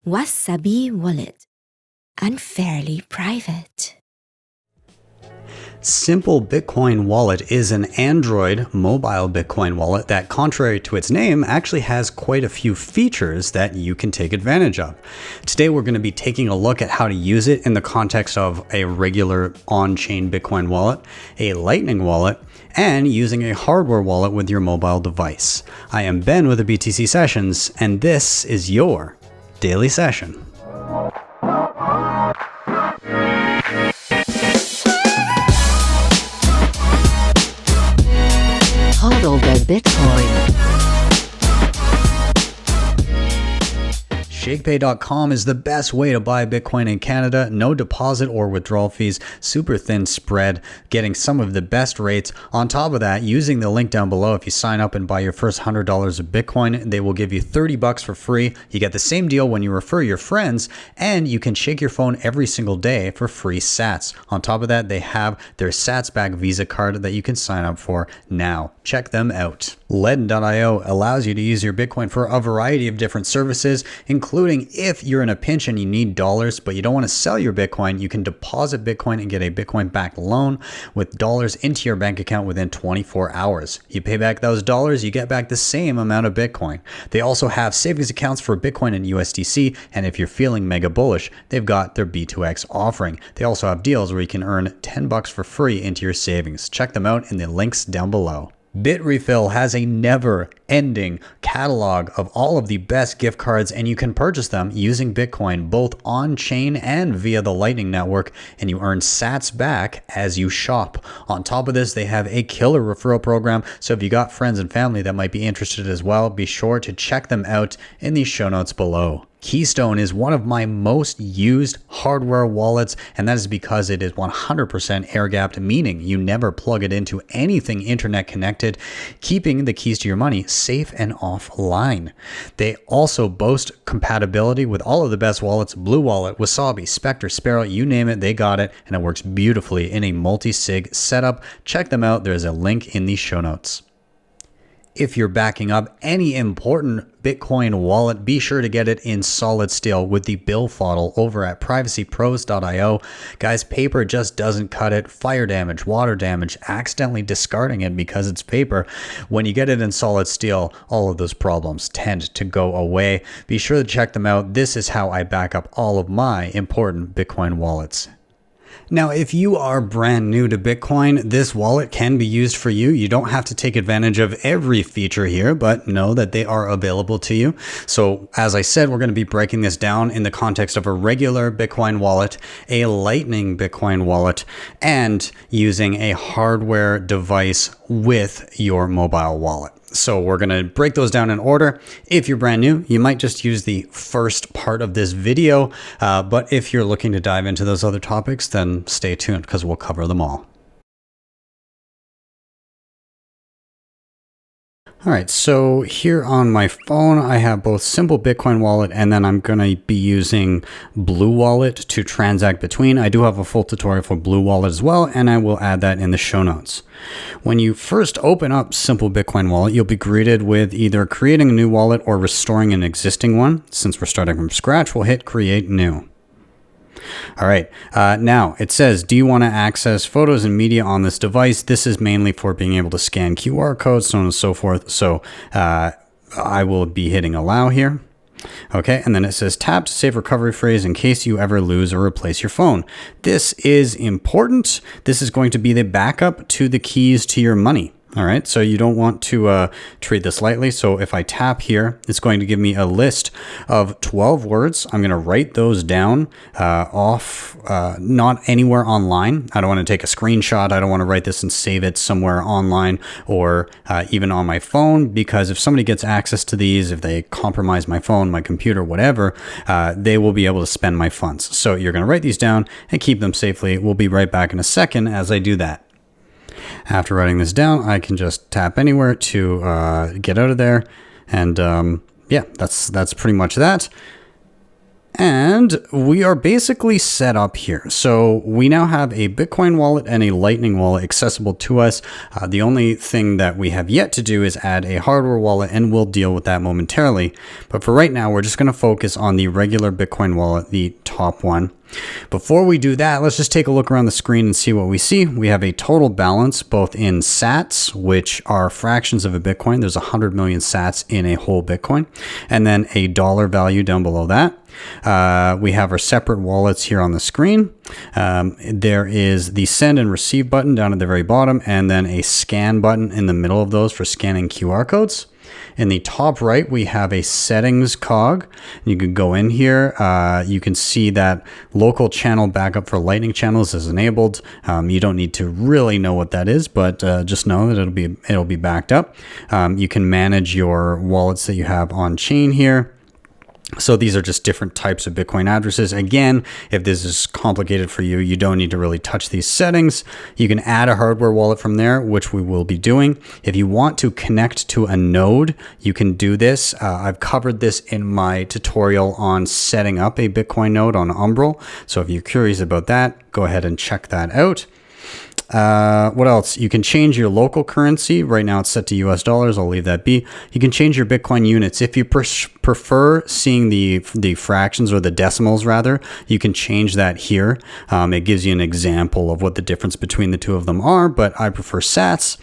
Wasabi Wallet. Unfairly private. Simple Bitcoin Wallet is an Android mobile Bitcoin wallet that, contrary to its name, actually has quite a few features that you can take advantage of. Today, we're going to be taking a look at how to use it in the context of a regular on-chain Bitcoin wallet, a Lightning wallet, and using a hardware wallet with your mobile device. I am Ben with the BTC Sessions, and this is your daily session. LEDN Bitcoin. Shakepay.com is the best way to buy Bitcoin in Canada. No deposit or withdrawal fees, super thin spread, getting some of the best rates. On top of that, using the link down below, if you sign up and buy your first $100 of Bitcoin, they will give you $30 for free. You get the same deal when you refer your friends, and you can shake your phone every single day for free sats. On top of that, they have their sats back Visa card that you can sign up for now. Check them out. LEDN.io allows you to use your Bitcoin for a variety of different services, including if you're in a pinch and you need dollars, but you don't want to sell your Bitcoin, you can deposit Bitcoin and get a Bitcoin-backed loan with dollars into your bank account within 24 hours. You pay back those dollars, you get back the same amount of Bitcoin. They also have savings accounts for Bitcoin and USDC, and if you're feeling mega bullish, they've got their B2X offering. They also have deals where you can earn $10 for free into your savings. Check them out in the links down below. Bitrefill has a never-ending catalog of all of the best gift cards, and you can purchase them using Bitcoin both on-chain and via the Lightning Network, and you earn sats back as you shop. On top of this, they have a killer referral program, so if you got friends and family that might be interested as well, be sure to check them out in the show notes below. Keystone is one of my most used hardware wallets, and that is because it is 100% air-gapped, meaning you never plug it into anything internet connected, keeping the keys to your money safe and offline. They also boast compatibility with all of the best wallets: Blue Wallet, Wasabi, Spectre, Sparrow, you name it, they got it, and it works beautifully in a multi-sig setup. Check them out. There's a link in the show notes. If you're backing up any important Bitcoin wallet, be sure to get it in solid steel with the BillFodl over at privacypros.io. Guys, paper just doesn't cut it. Fire damage, water damage, accidentally discarding it because it's paper. When you get it in solid steel, all of those problems tend to go away. Be sure to check them out. This is how I back up all of my important Bitcoin wallets. Now, if you are brand new to Bitcoin, this wallet can be used for you. You don't have to take advantage of every feature here, but know that they are available to you. So as I said, we're going to be breaking this down in the context of a regular Bitcoin wallet, a Lightning Bitcoin wallet, and using a hardware device with your mobile wallet. So we're going to break those down in order. If you're brand new, you might just use the first part of this video. But if you're looking to dive into those other topics, then stay tuned because we'll cover them all. All right, so here on my phone, I have both Simple Bitcoin Wallet, and then I'm going to be using Blue Wallet to transact between. I do have a full tutorial for Blue Wallet as well, and I will add that in the show notes. When you first open up Simple Bitcoin Wallet, you'll be greeted with either creating a new wallet or restoring an existing one. Since we're starting from scratch, we'll hit Create New. All right, now it says, do you want to access photos and media on this device? This is mainly for being able to scan QR codes, so on and so forth. So I will be hitting allow here. Okay, and then it says tap to save recovery phrase in case you ever lose or replace your phone. This is important. This is going to be the backup to the keys to your money. All right, so you don't want to treat this lightly. So if I tap here, it's going to give me a list of 12 words. I'm going to write those down not anywhere online. I don't want to take a screenshot. I don't want to write this and save it somewhere online or even on my phone, because if somebody gets access to these, if they compromise my phone, my computer, whatever, they will be able to spend my funds. So you're going to write these down and keep them safely. We'll be right back in a second as I do that. After writing this down, I can just tap anywhere to get out of there. And yeah, that's pretty much that. And we are basically set up here. So we now have a Bitcoin wallet and a Lightning wallet accessible to us. The only thing that we have yet to do is add a hardware wallet, and we'll deal with that momentarily. But for right now, we're just going to focus on the regular Bitcoin wallet, the top one. Before we do that, let's just take a look around the screen and see what we see. We have a total balance both in sats, which are fractions of a Bitcoin. There's 100 million sats in a whole Bitcoin, and then a dollar value down below that. We have our separate wallets here on the screen. There is the send and receive button down at the very bottom, and then a scan button in the middle of those for scanning QR codes. In the top right, we have a settings cog. You can go in here. You can see that local channel backup for Lightning channels is enabled. You don't need to really know what that is, but just know that it'll be backed up. You can manage your wallets that you have on chain here. So these are just different types of Bitcoin addresses. Again, if this is complicated for you, you don't need to really touch these settings. You can add a hardware wallet from there, which we will be doing. If you want to connect to a node, you can do this. I've covered this in my tutorial on setting up a Bitcoin node on Umbrel. So if you're curious about that, go ahead and check that out. What else? You can change your local currency. Right now it's set to US dollars. I'll leave that be. You can change your Bitcoin units. If you prefer seeing the fractions or the decimals rather, you can change that here. It gives you an example of what the difference between the two of them are, but I prefer sats.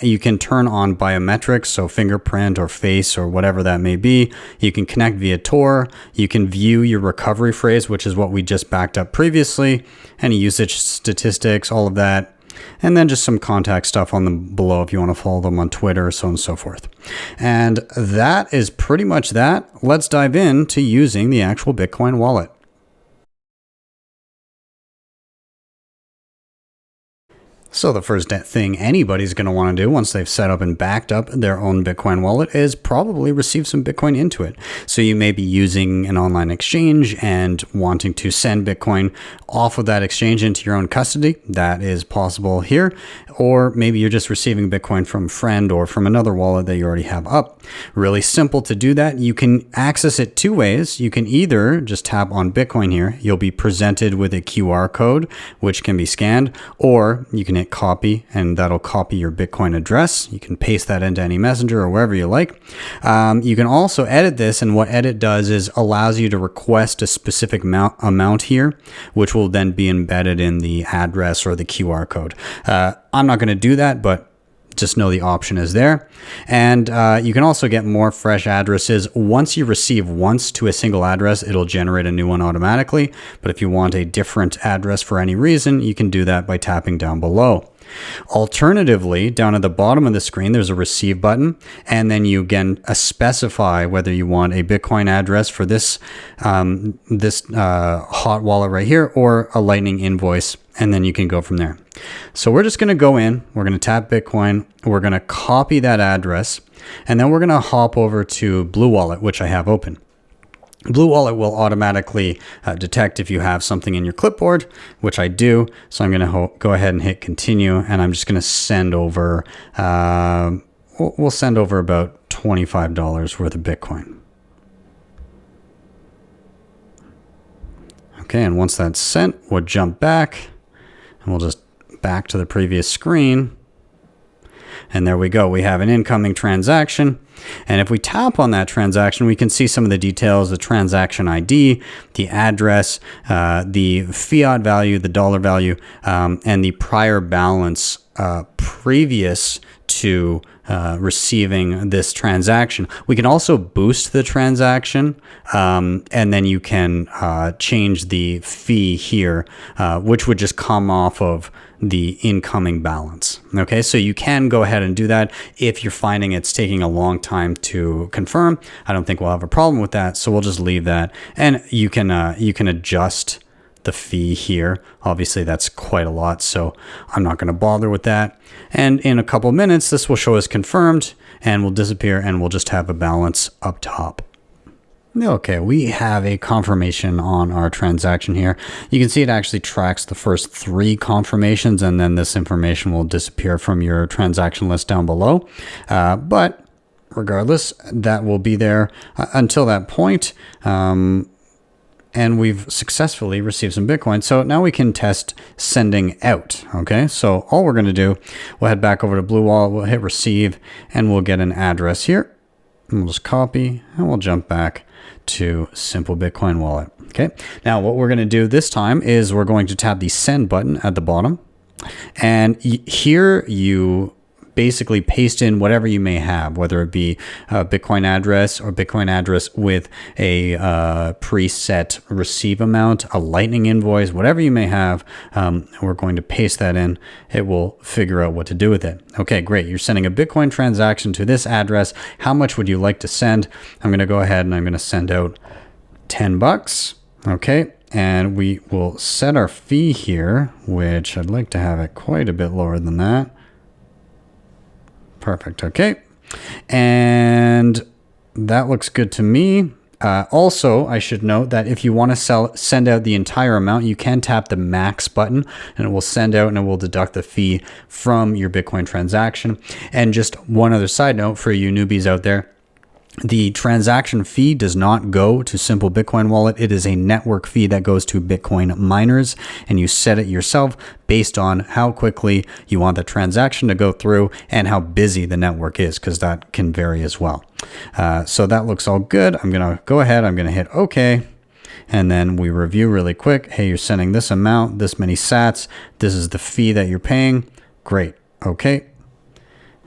You can turn on biometrics, so fingerprint or face or whatever that may be. You can connect via Tor. You can view your recovery phrase, which is what we just backed up previously, any usage statistics, all of that, and then just some contact stuff on them below if you want to follow them on Twitter, so on and so forth. And that is pretty much that. Let's dive into using the actual Bitcoin wallet. So the first thing anybody's going to want to do once they've set up and backed up their own Bitcoin wallet is probably receive some Bitcoin into it. So you may be using an online exchange and wanting to send Bitcoin off of that exchange into your own custody. That is possible here. Or maybe you're just receiving Bitcoin from a friend or from another wallet that you already have up. Really simple to do that. You can access it two ways. You can either just tap on Bitcoin here. You'll be presented with a QR code, which can be scanned, or you can hit copy and that'll copy your Bitcoin address. You can paste that into any messenger or wherever you like. You can also edit this, and what edit does is allows you to request a specific amount here, which will then be embedded in the address or the QR code. I'm not going to do that, but just know the option is there. And you can also get more fresh addresses. Once you receive once to a single address, it'll generate a new one automatically. But if you want a different address for any reason, you can do that by tapping down below. Alternatively, down at the bottom of the screen, there's a receive button, and then you again specify whether you want a Bitcoin address for this hot wallet right here or a Lightning invoice, and then you can go from there. So we're just going to go in, we're going to tap Bitcoin, we're going to copy that address, and then we're going to hop over to Blue Wallet, which I have open. Blue Wallet will automatically detect if you have something in your clipboard, which I do. So I'm going to go ahead and hit continue, and I'm just going to send over, we'll send over about $25 worth of Bitcoin. Okay, and once that's sent, we'll jump back, and we'll just back to the previous screen. And there we go. We have an incoming transaction. And if we tap on that transaction, we can see some of the details, the transaction ID, the address, the fiat value, the dollar value, and the prior balance previous to receiving this transaction. We can also boost the transaction, and then you can change the fee here, which would just come off of the incoming balance. Okay, so you can go ahead and do that if you're finding it's taking a long time to confirm. I don't think we'll have a problem with that, so we'll just leave that. And you can adjust the fee here. Obviously, that's quite a lot, so I'm not going to bother with that. And in a couple minutes, this will show us confirmed and will disappear, and we'll just have a balance up top. Okay, we have a confirmation on our transaction here. You can see it actually tracks the first 3 confirmations, and then this information will disappear from your transaction list down below. But regardless, that will be there until that point. and we've successfully received some Bitcoin. So now we can test sending out. Okay, so all we're going to do, we'll head back over to Blue Wallet, we'll hit receive, and we'll get an address here. And we'll just copy, and we'll jump back to Simple Bitcoin Wallet. Okay, now what we're going to do this time is we're going to tap the send button at the bottom. And here you basically paste in whatever you may have, whether it be a Bitcoin address or Bitcoin address with a preset receive amount, a Lightning invoice, whatever you may have. We're going to paste that in. It will figure out what to do with it. Okay, great. You're sending a Bitcoin transaction to this address. How much would you like to send? I'm going to go ahead and I'm going to send out $10. Okay. And we will set our fee here, which I'd like to have it quite a bit lower than that. Perfect. Okay. And that looks good to me. Also, I should note that if you want to send out the entire amount, you can tap the max button and it will send out and it will deduct the fee from your Bitcoin transaction. And just one other side note for you newbies out there. The transaction fee does not go to Simple Bitcoin Wallet. It is a network fee that goes to Bitcoin miners, and you set it yourself based on how quickly you want the transaction to go through and how busy the network is, because that can vary as well. So that looks all good. I'm going to go ahead. I'm going to hit OK. And then we review really quick. Hey, you're sending this amount, this many sats. This is the fee that you're paying. Great. Okay.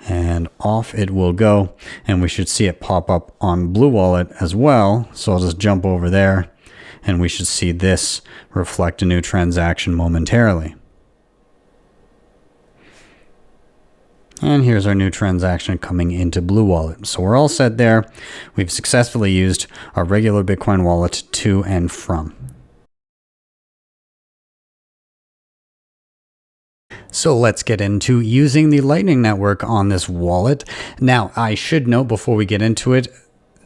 And off it will go, and we should see it pop up on Blue Wallet as well. So I'll just jump over there and we should see this reflect a new transaction momentarily. And here's our new transaction coming into Blue Wallet. So we're all set there. We've successfully used our regular Bitcoin wallet to and from. So let's get into using the Lightning Network on this wallet. Now, I should note before we get into it,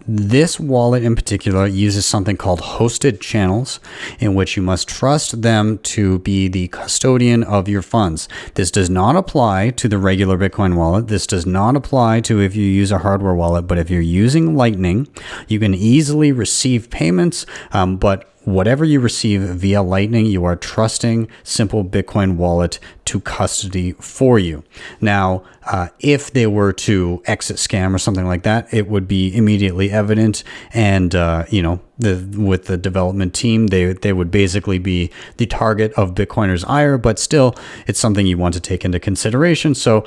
this wallet in particular uses something called hosted channels, in which you must trust them to be the custodian of your funds. This does not apply to the regular Bitcoin wallet. This does not apply to if you use a hardware wallet, but if you're using Lightning, you can easily receive payments, but whatever you receive via Lightning, you are trusting Simple Bitcoin Wallet to custody for you. Now, if they were to exit scam or something like that, it would be immediately evident. And, with the development team, they would basically be the target of Bitcoiners' ire, but still, it's something you want to take into consideration. So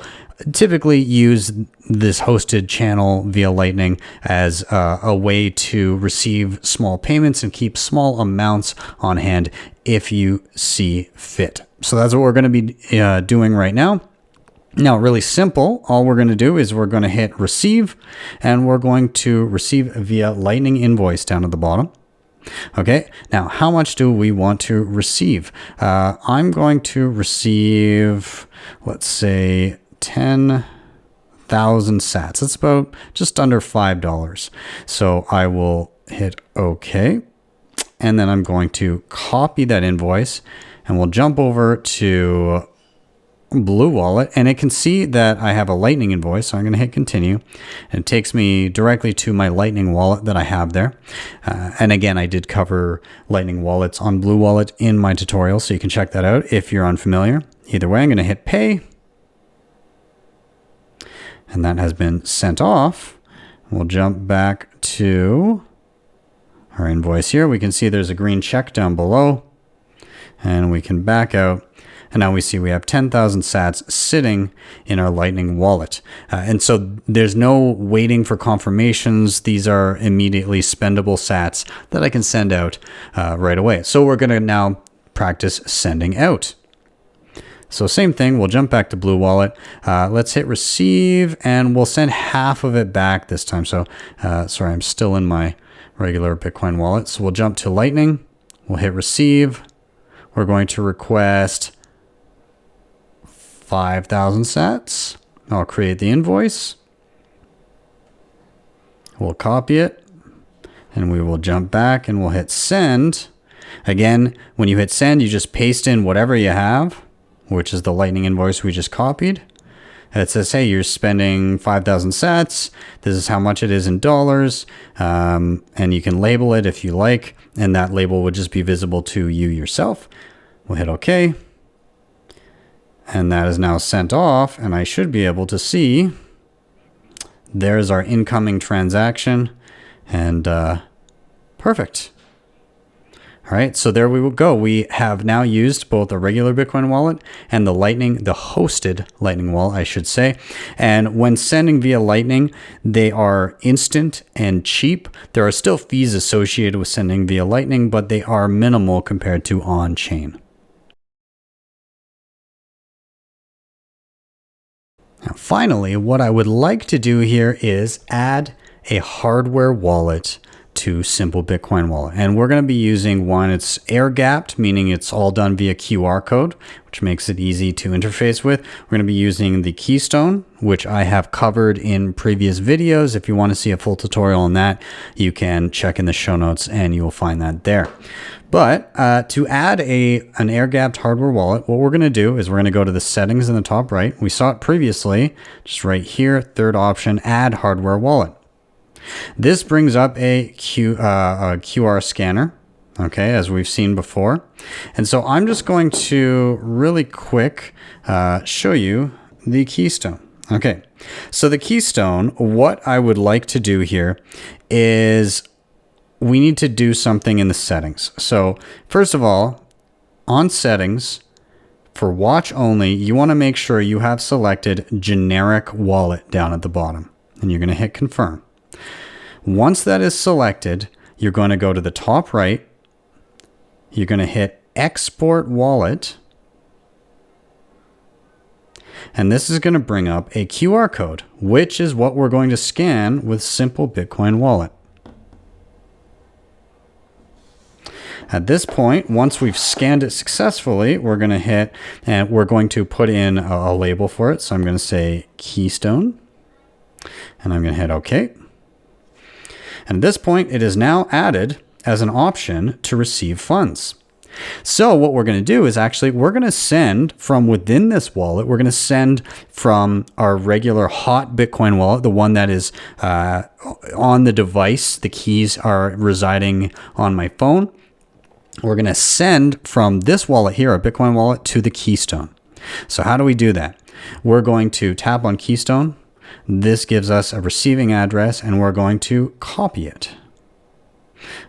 typically use this hosted channel via Lightning as a way to receive small payments and keep small amounts on hand if you see fit. So that's what we're going to be doing right now. Now, really simple. All we're going to do is we're going to hit receive, and we're going to receive via Lightning invoice down at the bottom. Okay, now how much do we want to receive? I'm going to receive, let's say, 10,000 sats. That's about just under $5. So I will hit OK. And then I'm going to copy that invoice, and we'll jump over to Blue Wallet, and it can see that I have a Lightning invoice. So I'm going to hit continue, and it takes me directly to my Lightning wallet that I have there. And again, I did cover Lightning wallets on Blue Wallet in my tutorial, so you can check that out if you're unfamiliar. Either way, I'm going to hit pay, and that has been sent off. We'll jump back to our invoice here. We can see there's a green check down below, and we can back out. And now we see we have 10,000 sats sitting in our Lightning wallet. And so there's no waiting for confirmations. These are immediately spendable sats that I can send out right away. So we're going to now practice sending out. So same thing, we'll jump back to Blue Wallet. Let's hit receive, and we'll send half of it back this time. So sorry, I'm still in my regular Bitcoin wallet. So we'll jump to Lightning. We'll hit receive. We're going to request 5,000 sats. I'll create the invoice. We'll copy it, and we will jump back and we'll hit send. Again, when you hit send, you just paste in whatever you have, which is the Lightning invoice we just copied. It says, hey, you're spending 5,000 sats. This is how much it is in dollars. And you can label it if you like. And that label would just be visible to you yourself. We'll hit OK. And that is now sent off. And I should be able to see there's our incoming transaction. And perfect. All right, so there we will go. We have now used both a regular Bitcoin wallet and the hosted Lightning wallet, I should say. And when sending via Lightning, they are instant and cheap. There are still fees associated with sending via Lightning, but they are minimal compared to on-chain. Now, finally, what I would like to do here is add a hardware wallet to Simple Bitcoin Wallet. And we're going to be using one, it's air gapped, meaning it's all done via QR code, which makes it easy to interface with. We're going to be using the Keystone, which I have covered in previous videos. If you want to see a full tutorial on that, you can check in the show notes and you will find that there. But to add an air gapped hardware wallet, what we're going to do is we're going to go to the settings in the top right. We saw it previously, just right here, third option, add hardware wallet. This brings up a QR scanner, okay, as we've seen before. And so I'm just going to really quick show you the Keystone. Okay, so the Keystone, what I would like to do here is we need to do something in the settings. So first of all, on settings, for watch only, you want to make sure you have selected generic wallet down at the bottom. And you're going to hit confirm. Once that is selected, you're going to go to the top right. You're going to hit export wallet. And this is going to bring up a QR code, which is what we're going to scan with Simple Bitcoin Wallet. At this point, once we've scanned it successfully, we're going to hit, and we're going to put in a label for it. So I'm going to say Keystone, and I'm going to hit OK. And at this point, it is now added as an option to receive funds. So what we're going to do is actually, we're going to send from within this wallet, we're going to send from our regular hot Bitcoin wallet, the one that is on the device. The keys are residing on my phone. We're going to send from this wallet here, our Bitcoin wallet, to the Keystone. So how do we do that? We're going to tap on Keystone. This gives us a receiving address, and we're going to copy it.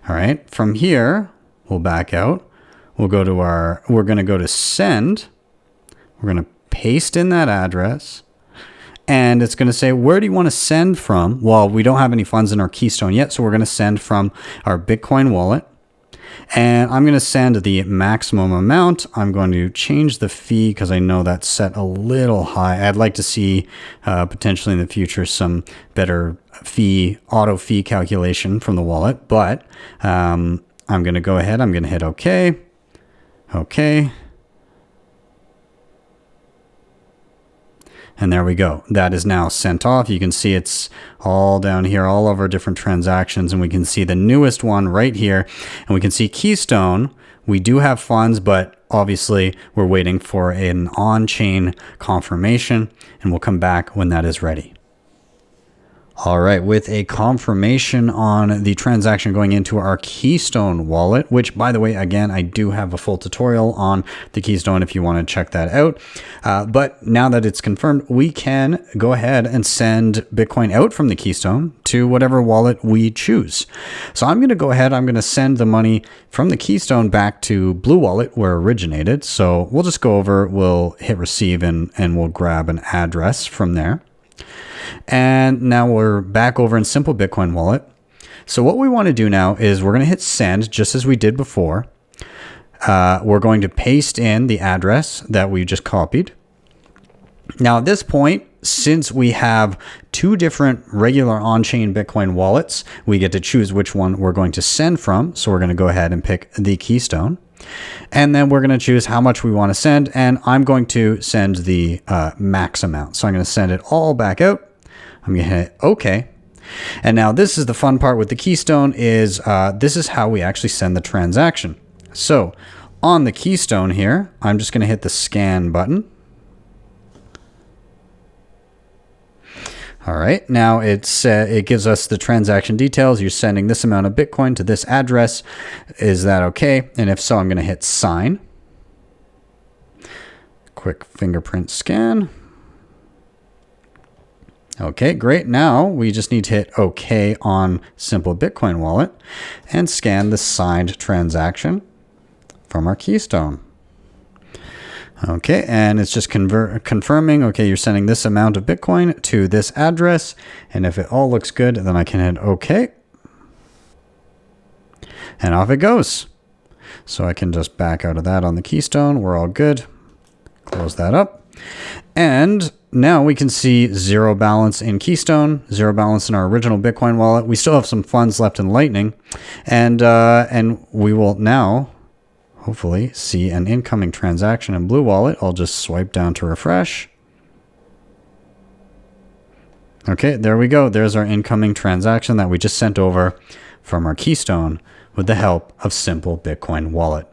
All right. From here, we'll back out. We're going to go to send. We're going to paste in that address, and it's going to say, where do you want to send from? Well, we don't have any funds in our Keystone yet, so we're going to send from our Bitcoin wallet. And I'm going to send the maximum amount. I'm going to change the fee because I know that's set a little high. I'd like to see potentially in the future some better auto fee calculation from the wallet. But I'm going to go ahead. I'm going to hit OK. OK. And there we go. That is now sent off. You can see it's all down here, all of our different transactions. And we can see the newest one right here. And we can see Keystone. We do have funds, but obviously we're waiting for an on-chain confirmation. And we'll come back when that is ready. All right, with a confirmation on the transaction going into our Keystone wallet, which, by the way, again, I do have a full tutorial on the Keystone if you want to check that out. But now that it's confirmed, we can go ahead and send Bitcoin out from the Keystone to whatever wallet we choose. So I'm going to go ahead, I'm going to send the money from the Keystone back to Blue Wallet where it originated. So we'll just go over, we'll hit receive, and we'll grab an address from there. And now we're back over in Simple Bitcoin Wallet. So what we want to do now is we're going to hit send just as we did before. We're going to paste in the address that we just copied. Now at this point, since we have two different regular on-chain Bitcoin wallets, we get to choose which one we're going to send from. So we're going to go ahead and pick the Keystone. And then we're going to choose how much we want to send. And I'm going to send the max amount. So I'm going to send it all back out. I'm going to hit OK. And now this is the fun part with the Keystone is this is how we actually send the transaction. So on the Keystone here, I'm just going to hit the scan button. All right, now it gives us the transaction details. You're sending this amount of Bitcoin to this address. Is that okay? And if so, I'm going to hit sign. Quick fingerprint scan. Okay, great. Now we just need to hit OK on Simple Bitcoin Wallet and scan the signed transaction from our Keystone. Okay, and it's just confirming, okay, you're sending this amount of Bitcoin to this address. And if it all looks good, then I can hit OK. And off it goes. So I can just back out of that on the Keystone. We're all good. Close that up. And now we can see zero balance in Keystone, zero balance in our original Bitcoin wallet. We still have some funds left in Lightning. And we will now hopefully see an incoming transaction in Blue Wallet. I'll just swipe down to refresh. Okay, there we go. There's our incoming transaction that we just sent over from our Keystone with the help of Simple Bitcoin Wallet.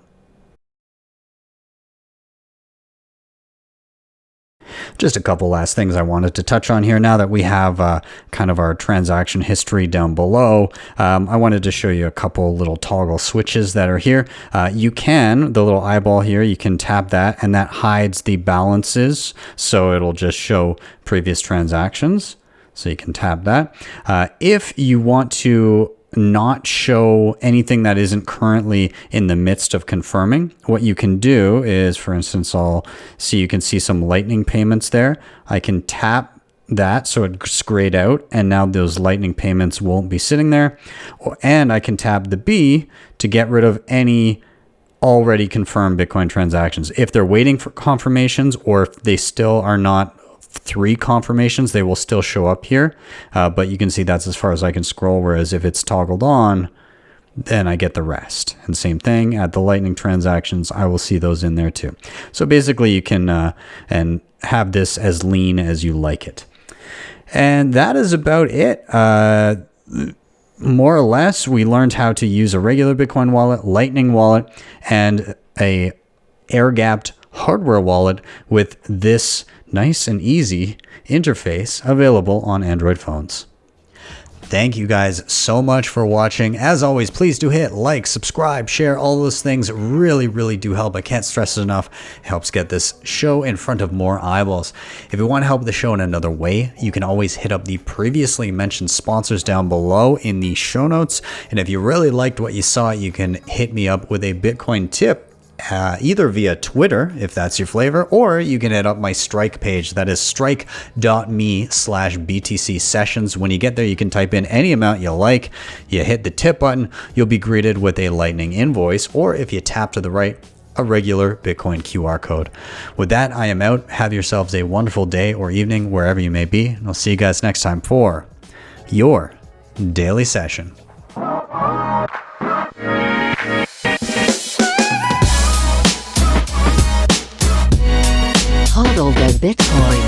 Just a couple last things I wanted to touch on here. Now that we have kind of our transaction history down below, I wanted to show you a couple little toggle switches that are here. You can, the little eyeball here, you can tap that and that hides the balances. So it'll just show previous transactions. So you can tap that. If you want to not show anything that isn't currently in the midst of confirming, what you can do is, for instance, you can see some Lightning payments there. I can tap that so it's grayed out, and now those Lightning payments won't be sitting there. And I can tap the B to get rid of any already confirmed Bitcoin transactions. If they're waiting for confirmations, or if they still are not 3 confirmations, they will still show up here, but you can see that's as far as I can scroll, whereas if it's toggled on, then I get the rest. And same thing at the Lightning transactions, I will see those in there too. So basically you can and have this as lean as you like it. And that is about it. More or less, we learned how to use a regular Bitcoin wallet, Lightning wallet, and a air-gapped hardware wallet with this nice and easy interface available on Android phones. Thank you guys so much for watching. As always, please do hit like, subscribe, share, all those things really do help. I can't stress it enough. It helps get this show in front of more eyeballs. If you want to help the show in another way, you can always hit up the previously mentioned sponsors down below in the show notes. And if you really liked what you saw, you can hit me up with a Bitcoin tip. Either via Twitter, if that's your flavor, or you can hit up my Strike page. That is strike.me/BTC sessions. When you get there, you can type in any amount you like. You hit the tip button, you'll be greeted with a Lightning invoice, or if you tap to the right, a regular Bitcoin QR code. With that, I am out. Have yourselves a wonderful day or evening, wherever you may be. And I'll see you guys next time for your daily session. HODL the Bitcoin.